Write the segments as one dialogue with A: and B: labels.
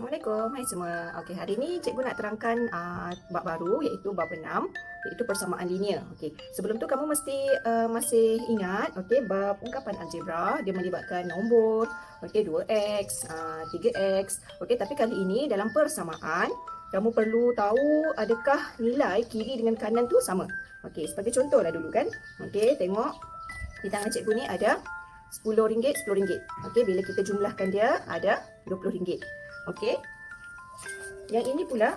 A: Assalamualaikum, hai semua. Okey, hari ini cikgu nak terangkan bab baru iaitu bab 6 iaitu persamaan linear. Okey, sebelum tu kamu mesti masih ingat bab ungkapan algebra dia melibatkan nombor, 2x, 3x. Okey, tapi kali ini dalam persamaan kamu perlu tahu adakah nilai kiri dengan kanan tu sama. Okey, sebagai contohlah dulu kan. Okey, tengok di tangan cikgu ni ada RM10, RM10. Okey, bila kita jumlahkan dia ada RM20. Okey. Yang ini pula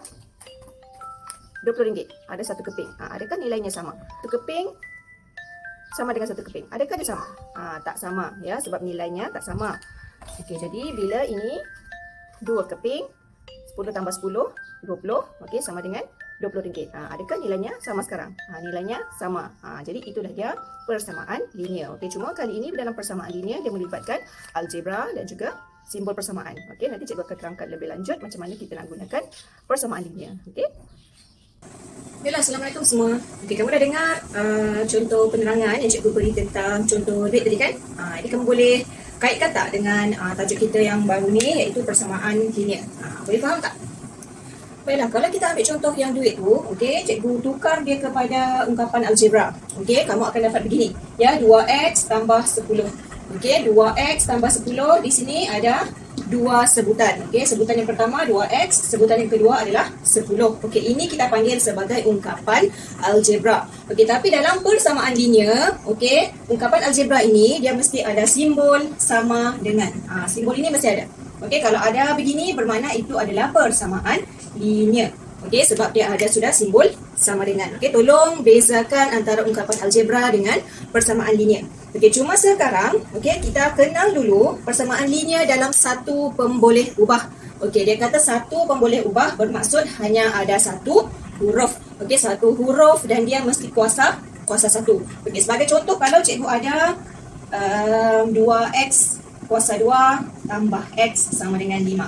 A: RM20. Ada satu keping. Adakah nilainya sama? Satu keping sama dengan satu keping. Adakah dia sama? Tak sama ya, sebab nilainya tak sama. Okey, jadi bila ini dua keping, 10 tambah 10, 20. Okey, sama dengan RM20. Adakah nilainya sama sekarang? Nilainya sama. Jadi itulah dia persamaan linear. Okey, cuma kali ini dalam persamaan linear dia melibatkan algebra dan juga simbol persamaan. Okey, nanti cikgu akan terangkan lebih lanjut macam mana kita nak gunakan persamaan linear. Okey. Baiklah, Assalamualaikum semua. Okey, kamu dah dengar contoh penerangan yang cikgu beri tentang contoh duit tadi kan? Jadi kamu boleh kaitkan tak dengan tajuk kita yang baru ni iaitu persamaan linear. Boleh faham tak? Baiklah, kalau kita ambil contoh yang duit tu, okey, cikgu tukar dia kepada ungkapan algebra. Okey, kamu akan dapat begini. Ya, 2x tambah 10. Okey, 2x tambah 10, di sini ada dua sebutan. Okey, sebutan yang pertama 2x, sebutan yang kedua adalah 10. Okey, ini kita panggil sebagai ungkapan algebra. Okey, tapi dalam persamaan linear, okey, ungkapan algebra ini dia mesti ada simbol sama dengan. Simbol ini mesti ada. Okey, kalau ada begini bermakna itu adalah persamaan linear. Okey, sebab dia ada sudah simbol sama dengan. Okey, tolong bezakan antara ungkapan algebra dengan persamaan linear. Okey, cuma sekarang, okey, kita kenal dulu persamaan linear dalam satu pemboleh ubah. Okey, dia kata satu pemboleh ubah bermaksud hanya ada satu huruf. Okey, satu huruf dan dia mesti kuasa satu. Okey, sebagai contoh kalau cikgu ada 2x kuasa 2 tambah x sama dengan 5.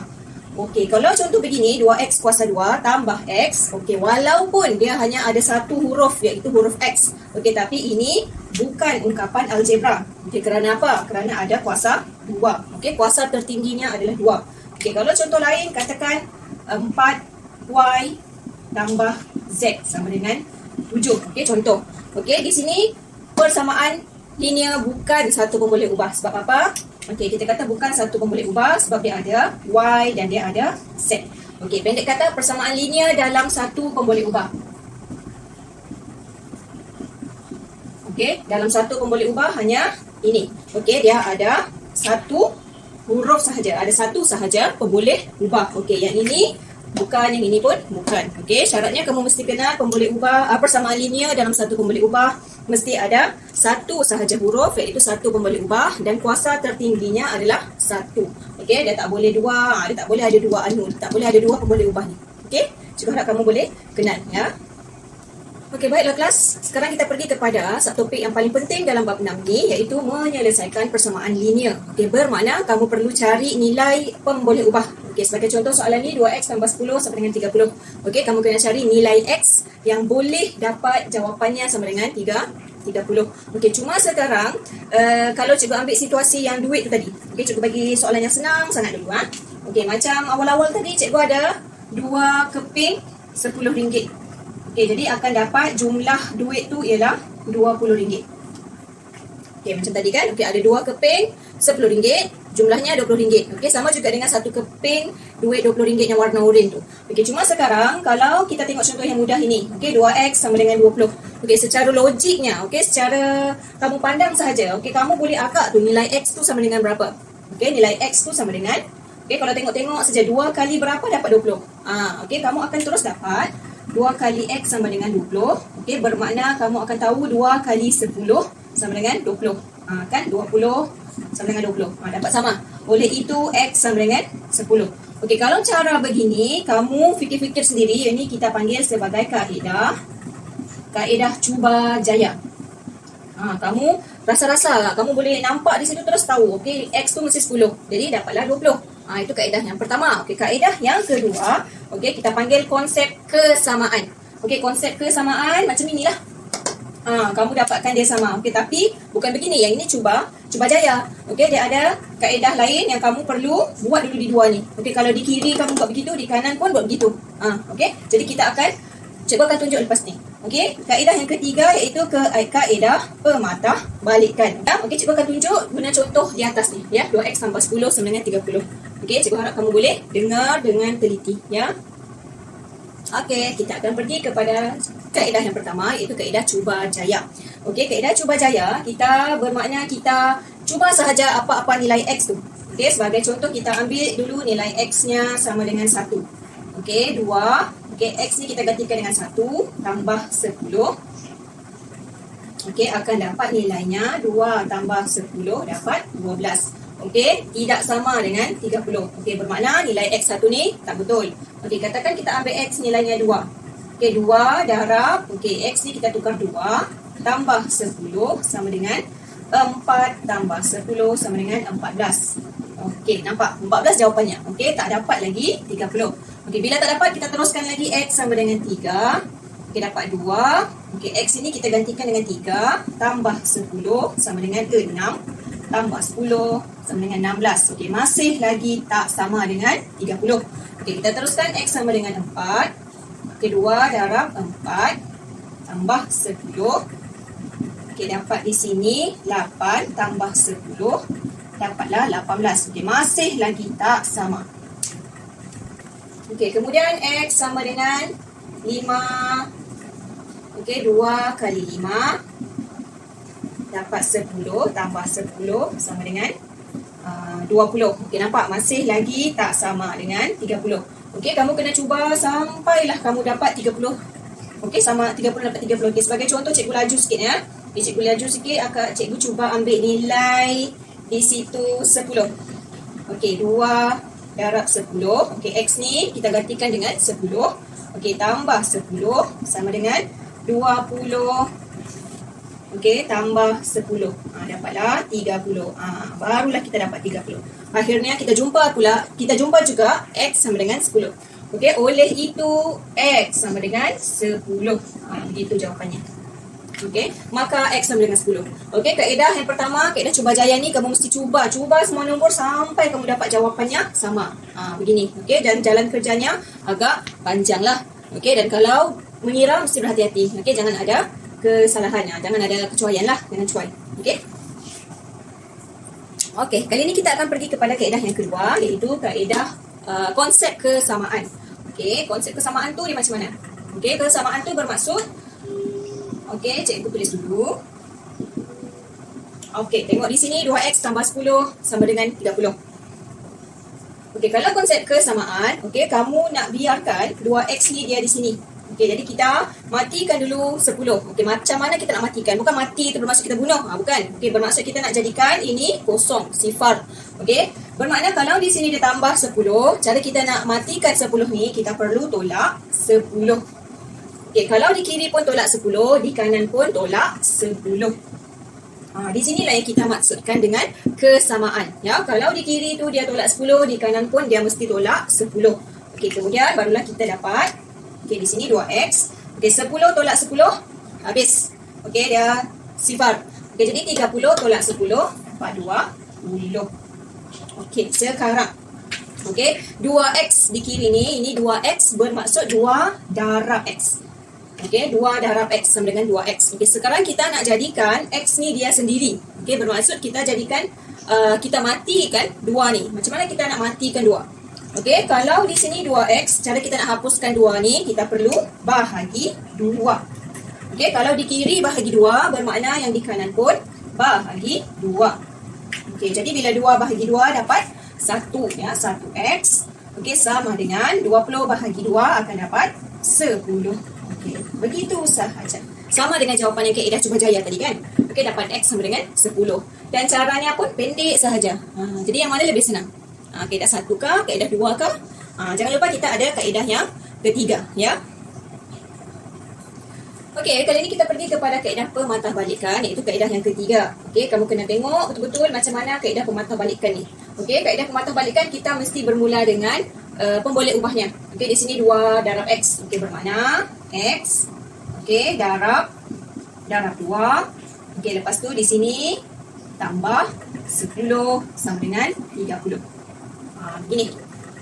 A: Okey, kalau contoh begini 2x kuasa 2 tambah x, okey, walaupun dia hanya ada satu huruf iaitu huruf x. Okey, tapi ini bukan ungkapan algebra. Okey, kerana apa? Kerana ada kuasa 2. Okey, kuasa tertingginya adalah 2. Okey, kalau contoh lain katakan 4y tambah z sama dengan 7. Okey, contoh. Okey, di sini persamaan linear bukan satu pemboleh ubah. Sebab apa? Okey, kita kata bukan satu pemboleh ubah sebab dia ada y dan dia ada z. Okey, pendek kata persamaan linear dalam satu pemboleh ubah. Okey, dalam satu pemboleh ubah hanya ini. Okey, dia ada satu huruf sahaja. Ada satu sahaja pemboleh ubah. Okey, yang ini bukan, yang ini pun bukan. Okey, syaratnya kamu mesti kenal pemboleh ubah, persamaan linear dalam satu pemboleh ubah mesti ada satu sahaja huruf iaitu satu pemboleh ubah dan kuasa tertingginya adalah satu. Okey, dia tak boleh dua, dia tak boleh ada dua tak boleh ada dua pemboleh ubah ni. Okey, cikgu harap kamu boleh kenal ya. Okey, baiklah kelas. Sekarang kita pergi kepada satu topik yang paling penting dalam bab 6 ni iaitu menyelesaikan persamaan linear. Okey, bermakna kamu perlu cari nilai pemboleh ubah. Okey, sebagai contoh soalan ni 2x tambah 10 sama dengan 30. Okey, kamu kena cari nilai x yang boleh dapat jawapannya sama dengan 30. Okey, cuma sekarang kalau cikgu ambil situasi yang duit tu tadi. Okey, cikgu bagi soalan yang senang sangat dulu. Okey, macam awal-awal tadi cikgu ada 2 keping RM10. Okey, jadi akan dapat jumlah duit tu ialah RM20. Okey, macam tadi kan. Okey, ada 2 keping RM10, jumlahnya RM20. Okey, sama juga dengan satu keping duit RM20 yang warna oranye tu. Okey, cuma sekarang kalau kita tengok contoh yang mudah ini. Okey, 2x sama dengan 20. Okey, secara logiknya, okey, secara kamu pandang sahaja, okey, kamu boleh akak tu nilai x tu sama dengan berapa? Okey, nilai x tu sama dengan, okey, kalau tengok-tengok saja 2 kali berapa dapat 20. Okey, kamu akan terus dapat 2 kali x sama dengan 20. Okey, bermakna kamu akan tahu 2 kali 10 sama dengan 20. Kan 20 sama dengan 20. Dapat sama. Oleh itu x sama dengan 10. Okey, kalau cara begini kamu fikir-fikir sendiri, ini kita panggil sebagai kaedah cuba jaya. Kamu rasa-rasa kamu boleh nampak di situ terus tahu. Okey, x tu mesti 10. Jadi dapatlah 20. Itu kaedah yang pertama. Okey, kaedah yang kedua, okey, kita panggil konsep kesamaan. Okey, konsep kesamaan macam inilah. Kamu dapatkan dia sama. Okey, tapi bukan begini. Yang ini cuba jaya. Okey, dia ada kaedah lain yang kamu perlu buat dulu di dua ni. Okey, kalau di kiri kamu buat begitu, di kanan pun buat begitu. Okey, jadi kita akan, cikgu akan tunjuk lepas ni. Okey, kaedah yang ketiga iaitu kaedah pematah balikan. Okey, cikgu akan tunjuk guna contoh di atas ni, ya. 2x tambah 10 sama dengan 30. Okey, cikgu harap kamu boleh dengar dengan teliti, ya. Okey, kita akan pergi kepada kaedah yang pertama iaitu kaedah cuba jaya. Okey, kaedah cuba jaya kita bermakna kita cuba sahaja apa-apa nilai x tu. Okey, sebagai contoh kita ambil dulu nilai x-nya sama dengan 1. Okey, 2. Okey, x ni kita gantikan dengan 1 tambah 10. Okey, akan dapat nilainya 2 tambah 10 dapat 12. Okey, tidak sama dengan 30. Okey, bermakna nilai x1 ni tak betul. Okey, katakan kita ambil x nilainya 2. Okey, 2 darab, okey, x ni kita tukar 2 tambah 10 sama dengan 4 tambah 10 sama dengan 14. Okey, nampak? 14 jawapannya. Okey, tak dapat lagi 30. Okey, bila tak dapat, kita teruskan lagi x sama dengan 3. Okey, dapat 2. Okey, x ini kita gantikan dengan 3 tambah 10 sama dengan 6 tambah 10 sama dengan 16. Okey, masih lagi tak sama dengan 30. Okey, kita teruskan x sama dengan 4. Okey, 2 darab 4 tambah 10. Okey, dapat di sini 8 tambah 10 dapatlah 18. Okey, masih lagi tak sama. Okey, kemudian x sama dengan 5. Okey, 2 kali 5 dapat 10 tambah 10 sama dengan 20. Okey, nampak? Masih lagi tak sama dengan 30. Okey, kamu kena cuba sampailah kamu dapat 30. Okey, sama 30 dapat 30. Okey, sebagai contoh cikgu laju sikit, ya. Okey, cikgu laju sikit, cikgu cuba ambil nilai di situ 10. Okey, 2 darab 10. Okey, x ni kita gantikan dengan 10. Okey, tambah 10 sama dengan 20. Okey, tambah 10. Dapatlah 30. Barulah kita dapat 30. Akhirnya kita jumpa juga x sama dengan 10. Okey, oleh itu x sama dengan 10. Begitu jawapannya. Okey, maka x sama dengan 10. Okey, kaedah yang pertama, kaedah cuba jaya ni kamu mesti cuba semua nombor sampai kamu dapat jawapannya sama. Begini. Okey, dan jalan kerjanya agak panjang lah. Okey, dan kalau mengira mesti berhati-hati. Okey, jangan ada kesalahan, jangan ada kecuaian lah, jangan cuai. Okey. Okey, kali ini kita akan pergi kepada kaedah yang kedua iaitu kaedah konsep kesamaan. Okey, konsep kesamaan tu dia macam mana? Okey, kesamaan tu bermaksud, okey, cikgu tulis dulu. Okey, tengok di sini 2x tambah 10 sama dengan 30. Okey, kalau konsep kesamaan, okey, kamu nak biarkan 2x ni dia di sini. Okey, jadi kita matikan dulu 10. Okey, macam mana kita nak matikan? Bukan mati itu bermaksud kita bunuh. Bukan. Okey, bermaksud kita nak jadikan ini kosong, sifar. Okey, bermakna kalau di sini dia tambah 10, cara kita nak matikan 10 ni, kita perlu tolak 10. Okey, kalau di kiri pun tolak 10, di kanan pun tolak 10. Di sinilah yang kita maksudkan dengan kesamaan. Ya, kalau di kiri tu dia tolak 10, di kanan pun dia mesti tolak 10. Okey, kemudian barulah kita dapat. Okey, di sini 2x. Okey, 10 tolak 10, habis. Okey, dia sifar. Okey, jadi 30 tolak 10, dapat 20. Okey, sekarang. Okey, 2x di kiri ni, ini 2x bermaksud 2 darab x. Okey, 2 darab x sama dengan 2x. Okey, sekarang kita nak jadikan x ni dia sendiri. Okey, bermaksud kita jadikan, kita matikan 2 ni. Macam mana kita nak matikan 2? Okey, kalau di sini 2x, cara kita nak hapuskan 2 ni, kita perlu bahagi 2. Okey, kalau di kiri bahagi 2, bermakna yang di kanan pun bahagi 2. Okey, jadi bila 2 bahagi 2 dapat 1, ya, 1x. Okey, sama dengan 20 bahagi 2 akan dapat 10. Okey, begitu sahaja. Sama dengan jawapan yang kaedah cuba jaya tadi kan. Okey, dapat x sama dengan 10. Dan caranya pun pendek sahaja. Jadi yang mana lebih senang? Kaedah 1 kah? Kaedah 2 kah? Jangan lupa kita ada kaedah yang ketiga, ya. Okey, kali ini kita pergi kepada kaedah pematahbalikan, iaitu kaedah yang ketiga. Okey, kamu kena tengok betul-betul macam mana kaedah pematahbalikan ni. Okey, kaedah pematahbalikan kita mesti bermula dengan pemboleh ubahnya. Okey, di sini 2 darab x. Okey, bermakna x, okey, darab 2. Okey, lepas tu di sini tambah 10 sama dengan 30. Begini.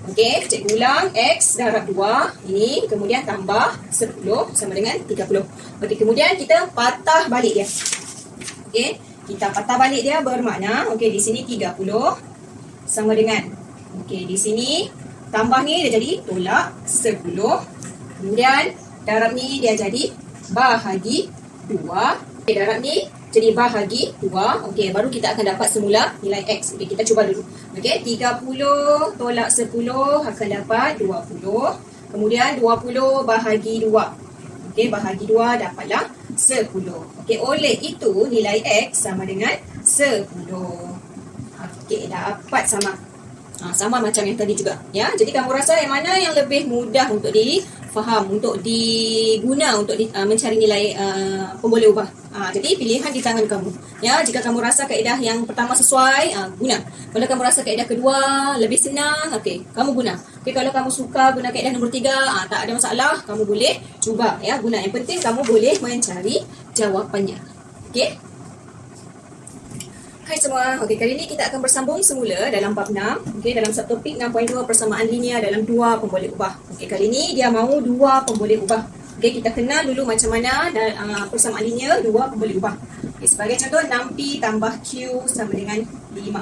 A: Okey, cikgu ulang X darab 2 ini, kemudian tambah 10 sama dengan 30. Okey, kemudian kita patah balik dia. Okey, kita patah balik dia bermakna, okey, di sini 30 sama dengan, okey, di sini tambah ni dia jadi tolak 10. Kemudian darab ni dia jadi bahagi 2. Okey, darab ni jadi bahagi 2. Okey, baru kita akan dapat semula nilai X. Okey, kita cuba dulu. Okey, 30 tolak 10 akan dapat 20. Kemudian 20 bahagi 2. Okey, bahagi 2 dapatlah 10. Okey, oleh itu nilai X sama dengan 10. Okey, dapat sama. Sama macam yang tadi juga. Ya, jadi kamu rasa yang mana yang lebih mudah untuk difaham, untuk diguna untuk mencari nilai pemboleh ubah. Jadi pilihan di tangan kamu. Ya, jika kamu rasa kaedah yang pertama sesuai, guna. Kalau kamu rasa kaedah kedua lebih senang, okey, kamu guna. Okey, kalau kamu suka guna kaedah nombor 3, tak ada masalah, kamu boleh cuba ya guna. Yang penting kamu boleh mencari jawapannya. Okey. Hai semua, okey, kali ini kita akan bersambung semula dalam bab 6. Okey, dalam subtopik 6.2 persamaan linear dalam dua pemboleh ubah. Okey, kali ini dia mahu dua pemboleh ubah. Okey, kita kenal dulu macam mana persamaan linear dua pemboleh ubah. Okey, sebagai contoh 6P tambah Q sama dengan 5.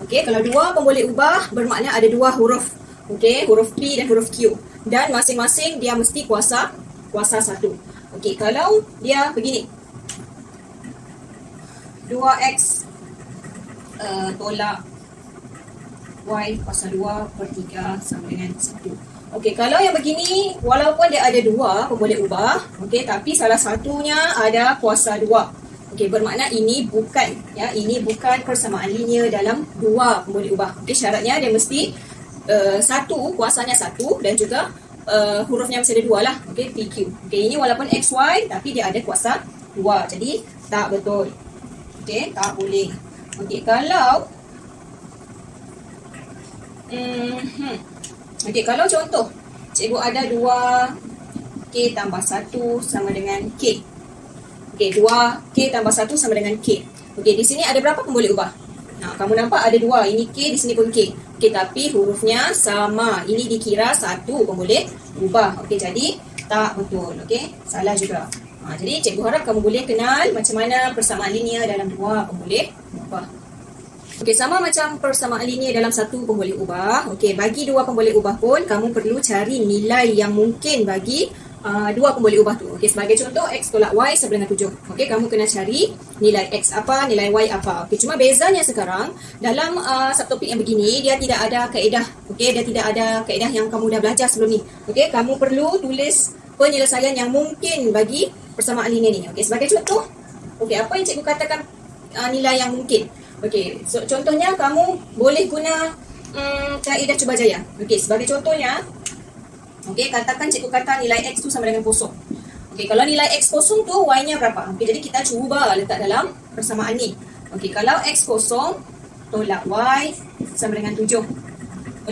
A: Okey, kalau dua pemboleh ubah bermakna ada dua huruf. Okey, huruf P dan huruf Q. Dan masing-masing dia mesti kuasa 1. Okey, kalau dia begini. 2x tolak y kuasa 2 per 3 sama dengan 1. Okey, kalau yang begini, walaupun dia ada dua pemboleh ubah, okey, tapi salah satunya ada kuasa 2. Okey, bermakna ini bukan, ya, ini bukan persamaan linear dalam dua pemboleh ubah. Okey, syaratnya dia mesti satu, kuasanya 1 dan juga hurufnya mesti ada 2 lah. Okey, PQ. Okey, ini walaupun XY tapi dia ada kuasa 2. Jadi tak betul. Okey, tak boleh. Okey, kalau okey, kalau contoh cikgu ada 2K tambah 1 sama dengan K. Okey, 2K tambah 1 sama dengan K. Okey, di sini ada berapa pemboleh ubah? Kamu nampak ada 2. Ini K, di sini pun K. Okey, tapi hurufnya sama. Ini dikira satu pemboleh ubah. Okey, jadi tak betul. Okey, salah juga. Jadi cikgu harap kamu boleh kenal macam mana persamaan linear dalam dua pemboleh ubah. Okey, sama macam persamaan linear dalam satu pemboleh ubah. Okey, bagi dua pemboleh ubah pun kamu perlu cari nilai yang mungkin bagi dua pemboleh ubah tu. Okey, sebagai contoh X tolak Y sama dengan 7. Okey, kamu kena cari nilai X apa, nilai Y apa. Okey, cuma bezanya sekarang dalam subtopik yang begini dia tidak ada kaedah. Okey, dia tidak ada kaedah yang kamu dah belajar sebelum ni. Okey, kamu perlu tulis penyelesaian yang mungkin bagi persamaan linear ni. Okey, sebagai contoh, okey, apa yang cikgu katakan nilai yang mungkin? Okey, so, contohnya kamu boleh guna kaedah cuba jaya. Okey, sebagai contohnya, okey, katakan cikgu kata nilai X tu sama dengan kosong. Okey, kalau nilai X kosong tu Y-nya berapa? Okey, jadi kita cuba letak dalam persamaan ni. Okey, kalau X kosong tolak Y sama dengan 7.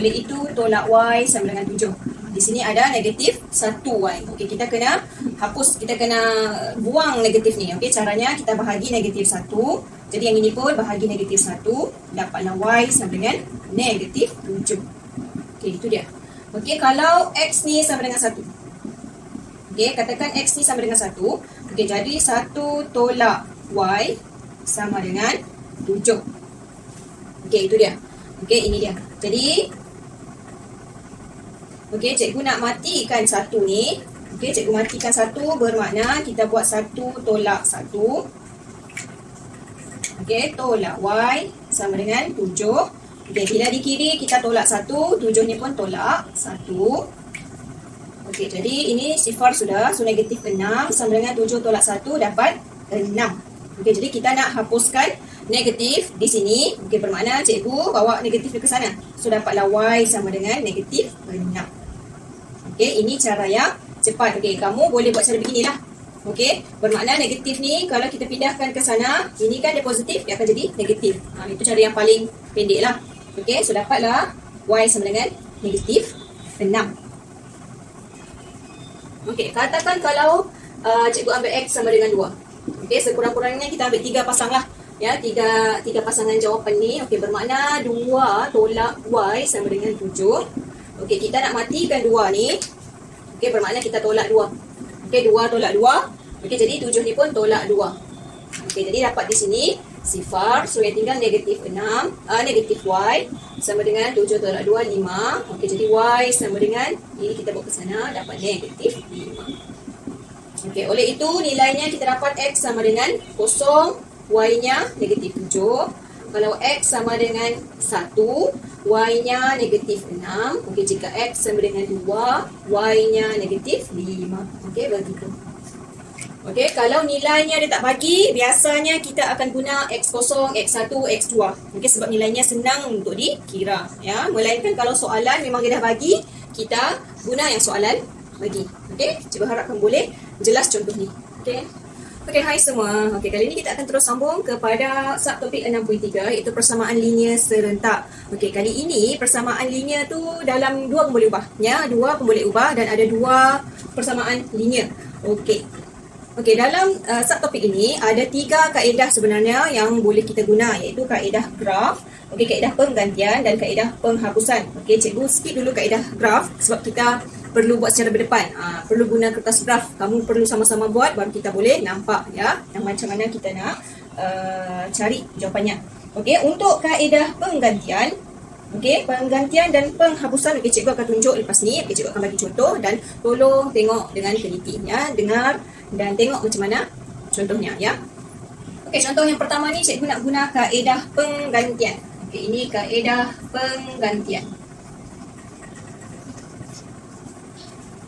A: Oleh itu tolak Y sama dengan 7. Di sini ada negatif 1Y. Okey, kita kena hapus, kita kena buang negatif ni. Okey, caranya kita bahagi negatif 1. Jadi yang ini pun bahagi negatif 1. Dapatlah Y sama dengan negatif 7. Okey, itu dia. Okey, kalau X ni sama dengan 1. Okey, katakan X ni sama dengan 1. Okey, jadi 1 tolak Y sama dengan 7. Okey, itu dia. Okey, ini dia. Jadi okey, cikgu nak matikan 1 ni. Okey, cikgu matikan 1 bermakna kita buat 1 tolak 1. Okey, tolak Y sama dengan 7. Okey, bila di kiri kita tolak 1, 7 ni pun tolak 1. Okey, jadi ini sifar sudah. So, negatif 6 sama dengan 7 tolak 1 dapat 6. Okey, jadi kita nak hapuskan negatif di sini. Okey, bermakna cikgu bawa negatif ke sana. So, dapatlah Y sama dengan negatif 6. Okey, ini cara yang cepat. Okey, kamu boleh buat cara beginilah. Okey, bermakna negatif ni kalau kita pindahkan ke sana, ini kan dia positif, dia akan jadi negatif. Itu cara yang paling pendek lah. Okey, so dapatlah Y sama dengan negatif 6. Okey, katakan kalau cikgu ambil X sama dengan 2. Okey, sekurang-kurangnya kita ambil 3 pasang lah. Ya, tiga pasangan jawapan ni. Okey, bermakna 2 tolak Y sama dengan 7. Okey, kita nak matikan 2 ni. Okey, bermakna kita tolak 2. Okey, 2 tolak 2. Okey, jadi 7 ni pun tolak 2. Okey, jadi dapat di sini sifar. So, yang tinggal negatif 6. Negatif Y sama dengan 7 tolak 2, 5. Okey, jadi Y sama dengan, ini kita bawa ke sana, dapat negatif 5. Okey, oleh itu nilainya kita dapat X sama dengan 0. Y-nya negatif 7. Kalau X sama dengan 1, Y-nya negatif 6. Okey, jika X sama dengan 2, Y-nya negatif 5. Okey, begitu. Okey, kalau nilainya dia tak bagi, biasanya kita akan guna X0, X1, X2. Okey, sebab nilainya senang untuk dikira. Ya, melainkan kalau soalan memang dia dah bagi, kita guna yang soalan bagi. Okey, cuba harapkan boleh jelas contoh ni. Okey. Okey, hai semua. Okey, kali ini kita akan terus sambung kepada subtopik 6.3 iaitu persamaan linear serentak. Okey, kali ini persamaan linear tu dalam 2 pun boleh ubah. Ya, 2 pun boleh ubah dan ada 2 persamaan linear. Okey. Okey, dalam subtopik ini ada 3 kaedah sebenarnya yang boleh kita guna iaitu kaedah graf, okey, kaedah penggantian dan kaedah penghapusan. Okey, cikgu skip dulu kaedah graf sebab kita perlu buat secara berdepan. Perlu guna kertas graf. Kamu perlu sama-sama buat baru kita boleh nampak ya yang macam mana kita nak cari jawapannya. Okey, untuk kaedah penggantian, okey, penggantian dan penghapusan, okey, cikgu akan tunjuk lepas ni. Okey, cikgu akan bagi contoh dan tolong tengok dengan teliti ya, dengar dan tengok macam mana contohnya ya. Okey, contoh yang pertama ni cikgu nak guna kaedah penggantian. Okey, ini kaedah penggantian.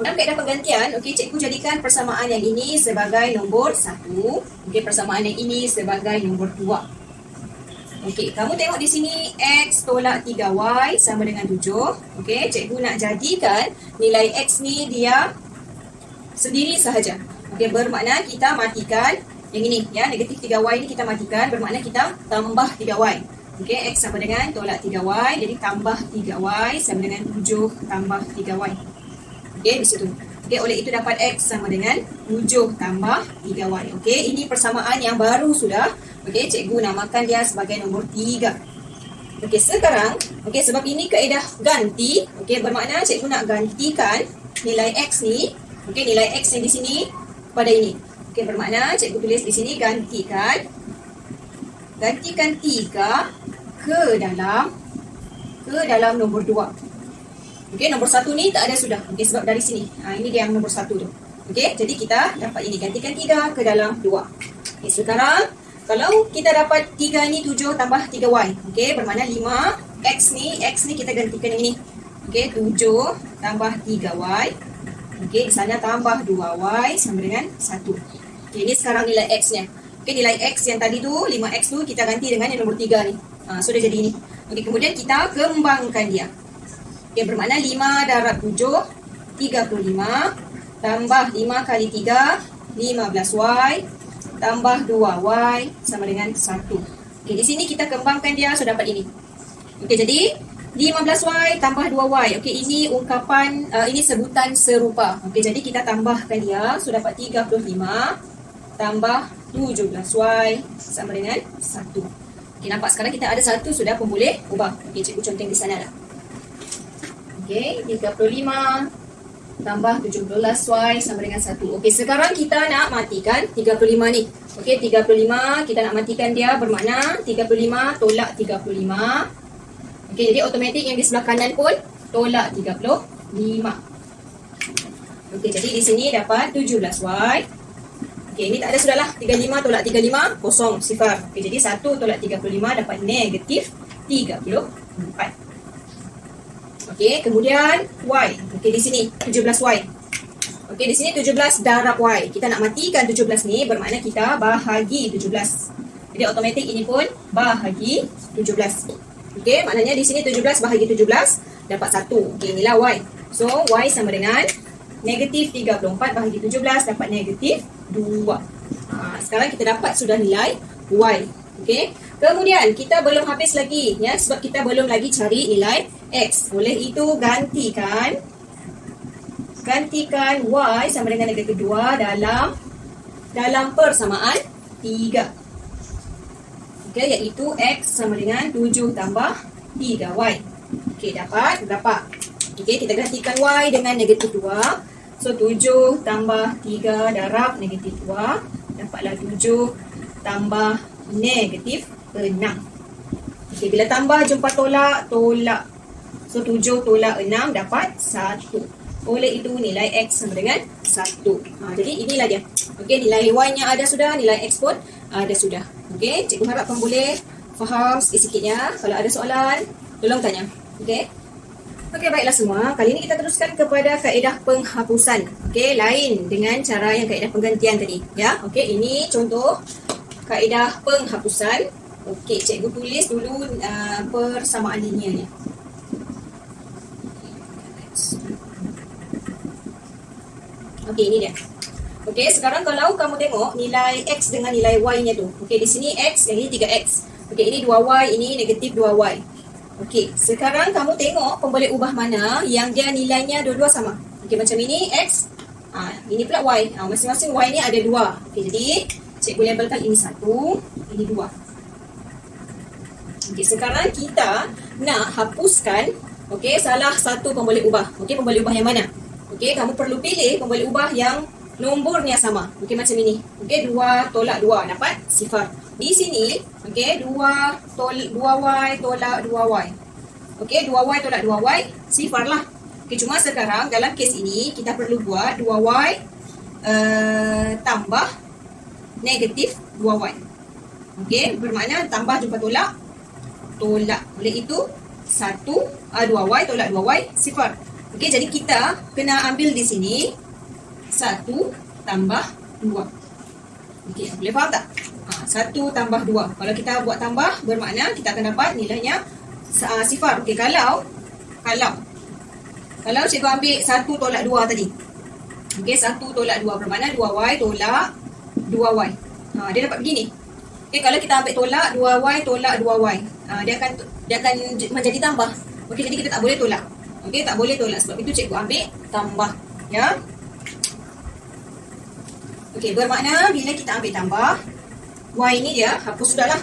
A: Dalam kaedah penggantian, okey, cikgu jadikan persamaan yang ini sebagai nombor 1. Okey, persamaan yang ini sebagai nombor 2. Okey, kamu tengok di sini X tolak 3Y sama dengan 7. Okey, cikgu nak jadikan nilai X ni dia sendiri sahaja. Okey, bermakna kita matikan yang ini ya, negatif 3Y ni kita matikan, bermakna kita tambah 3Y. Okey, X sama dengan tolak 3Y, jadi tambah 3Y sama dengan 7 tambah 3Y. Okey, di situ. Okey, oleh itu dapat X sama dengan 7 tambah 3Y. Okey, ini persamaan yang baru sudah. Okey, cikgu namakan dia sebagai nombor 3. Okey, sekarang, okey, sebab ini kaedah ganti. Okey, bermakna cikgu nak gantikan nilai X ni. Okey, nilai X yang di sini pada ini. Okey, bermakna cikgu tulis di sini gantikan 3 ke dalam nombor 2. Okey, nombor 1 ni tak ada sudah. Okey, sebab dari sini. Ini dia yang nombor 1 tu. Okey, jadi kita dapat ini. Gantikan 3 ke dalam 2. Okey, sekarang kalau kita dapat 3 ni 7 tambah 3Y. Okey, bermakna 5. X ni kita gantikan yang ini. Okey, 7 tambah 3Y. Okey, di sana tambah 2Y sama dengan 1. Okey, ini sekarang nilai X-nya. Okey, nilai X yang tadi tu, 5X tu kita ganti dengan yang nombor 3 ni. So, dah jadi ini. Okey, kemudian kita kembangkan dia. Okey, bermakna 5 darab 7, 35. Tambah 5 kali 3, 15Y. Tambah 2Y sama dengan 1. Okey, di sini kita kembangkan dia, so dapat ini. Okey, jadi 15Y tambah 2Y. Okey, ini ungkapan, ini sebutan serupa. Okey, jadi kita tambahkan dia, so dapat 35 tambah 17Y sama dengan 1. Okey, nampak sekarang kita ada 1 sudah pun boleh ubah. Okey, cikgu contoh di sana lah. Okey, 35 tambah 17Y sama dengan 1. Okey, sekarang kita nak matikan 35 ni. Okey, 35 kita nak matikan dia, bermakna 35 tolak 35. Okey, jadi automatik yang di sebelah kanan pun tolak 35. Okey, jadi di sini dapat 17Y. Okey, ini tak ada sudahlah. 35 tolak 35, kosong, sifar. Okey, jadi 1 tolak 35 dapat negatif 34. Okey, kemudian Y. Okey, di sini 17Y. Okey, di sini 17 darab Y. Kita nak matikan 17 ni, bermakna kita bahagi 17. Jadi automatik ini pun bahagi 17. Okey, maknanya di sini 17 bahagi 17 dapat 1. Okey, inilah Y. So, Y sama dengan negatif 34 bahagi 17 dapat negatif 2. Sekarang kita dapat sudah nilai Y. Okey, kemudian kita belum habis lagi ya, sebab kita belum lagi cari nilai X. Oleh itu gantikan Y sama dengan negatif 2 dalam persamaan 3. Okey, iaitu X sama dengan 7 tambah 3Y. Okey, dapat berapa? Okey, kita gantikan Y dengan negatif 2. So, 7 tambah 3 darab negatif 2. Dapatlah 7 tambah negatif 6. Okey, bila tambah jumpa tolak. So, 7 tolak 6 dapat 1. Oleh itu, nilai X sama dengan 1. Jadi, inilah dia. Okey, nilai Y-nya ada sudah, nilai X pun ada sudah. Okey, cikgu harap kamu boleh faham sikit-sikitnya. Kalau ada soalan, tolong tanya. Okey? Okey, baiklah semua. Kali ini kita teruskan kepada kaedah penghapusan. Okey, lain dengan cara yang kaedah penggantian tadi. Ya, okey, ini contoh kaedah penghapusan. Okey, cikgu tulis dulu persamaan linearnya. Okey, ini dia. Okey, sekarang kalau kamu tengok nilai X dengan nilai Y-nya tu. Okey, di sini X, yang ini 3X. Okey, ini 2Y, ini negatif 2Y. Okey, sekarang kamu tengok pemboleh ubah mana yang dia nilainya dua-dua sama. Okey, macam ini X, ini pula Y. Masing-masing Y ni ada 2. Okey, jadi cikgu labelkan ini 1, ini 2. Okey, sekarang kita nak hapuskan salah satu pemboleh ubah. Okey, pemboleh ubah yang mana? Okey, kamu perlu pilih pemboleh ubah yang nombornya sama. Okey, macam ini. Okey, 2 tolak 2 dapat 0. Di sini, okey, 2Y tolak 2Y. Okey, 2Y tolak 2Y, 0 lah. Okey, cuma sekarang dalam kes ini, kita perlu buat 2Y tambah negatif 2Y. Okey, bermakna tambah jumpa tolak. Oleh itu, 2Y tolak 2Y, 0. Okey, jadi kita kena ambil di sini 1 tambah 2. Okey, boleh faham tak? 1 tambah 2. Kalau kita buat tambah, bermakna kita akan dapat nilainya 0. Okey, kalau cikgu ambil 1 tolak 2 tadi. Okey, 1 tolak 2 bermakna 2Y tolak 2Y. Dia dapat begini. Okey, kalau kita ambil tolak 2Y tolak 2Y, dia akan menjadi tambah. Okey, jadi kita tak boleh tolak. Okey, tak boleh tolak. Sebab itu cikgu ambil tambah. Ya. Okey, bermakna bila kita ambil tambah, Y ni dia hapus sudahlah.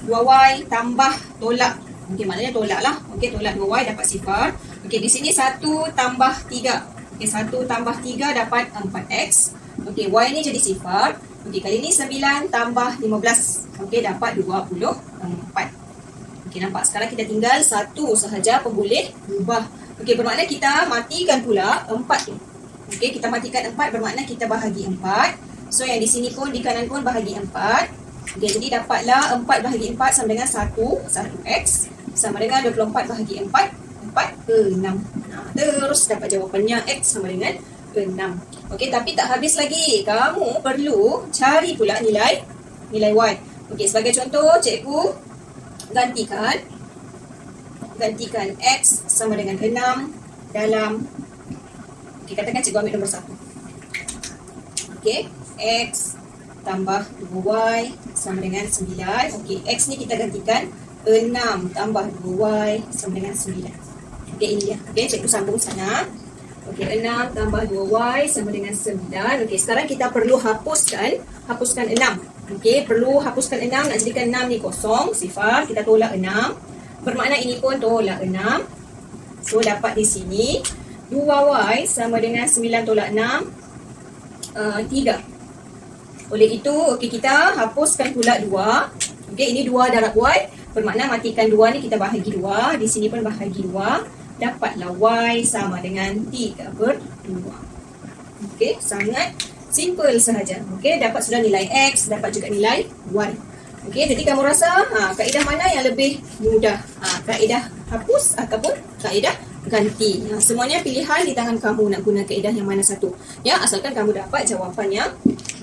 A: 2Y tambah tolak. Okey, maknanya tolak lah. Okey, tolak 2Y dapat 0. Okey, di sini 1 tambah 3. Okey, 1 tambah 3 dapat 4X. Okey, Y ni jadi 0. Okey, kali ni 9 tambah 15. Okey, dapat 24. Okey, nampak? Sekarang kita tinggal satu sahaja pemboleh ubah. Okey, bermakna kita matikan pula 4 tu. Okey, kita matikan 4 bermakna kita bahagi 4. So, yang di sini pun, di kanan pun bahagi 4. Okey, jadi dapatlah 4 bahagi 4 sama dengan 1X. Sama dengan 24 bahagi 4, 4 ke 6. Terus dapat jawapannya X sama dengan 6. Okey, tapi tak habis lagi. Kamu perlu cari pula nilai Y. Okey, sebagai contoh, cikgu gantikan X sama dengan 6 dalam, okey, katakan cikgu ambil nombor 1. Okey, X tambah 2Y sama dengan 9. Okey, X ni kita gantikan 6 tambah 2Y sama dengan 9. Okey, ini dia. Okey, cikgu sambung sana. Okey, 6 tambah 2Y sama dengan 9. Okey, sekarang kita perlu hapuskan 6. Okey, perlu hapuskan 6. Nak jadikan 6 ni kosong, 0. Kita tolak 6. Bermakna ini pun tolak 6. So, dapat di sini 2Y sama dengan 9 tolak 6, 3. Oleh itu, okey, kita hapuskan pula 2. Okey, ini 2 darab Y. Bermakna matikan 2 ni kita bahagi 2. Di sini pun bahagi 2. Dapatlah Y sama dengan 3/2. Okey, sangat simple sahaja. Okey, dapat sudah nilai X, dapat juga nilai Y. Okey, jadi kamu rasa kaedah mana yang lebih mudah? Kaedah hapus ataupun kaedah ganti. Semuanya pilihan di tangan kamu nak guna kaedah yang mana satu. Ya, asalkan kamu dapat jawapan yang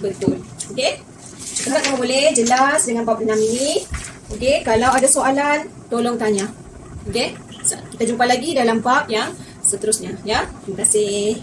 A: betul. Okey? Harap kamu boleh jelas dengan bab 6 ini. Okey, kalau ada soalan, tolong tanya. Okey? Kita jumpa lagi dalam bab yang seterusnya. Ya, terima kasih.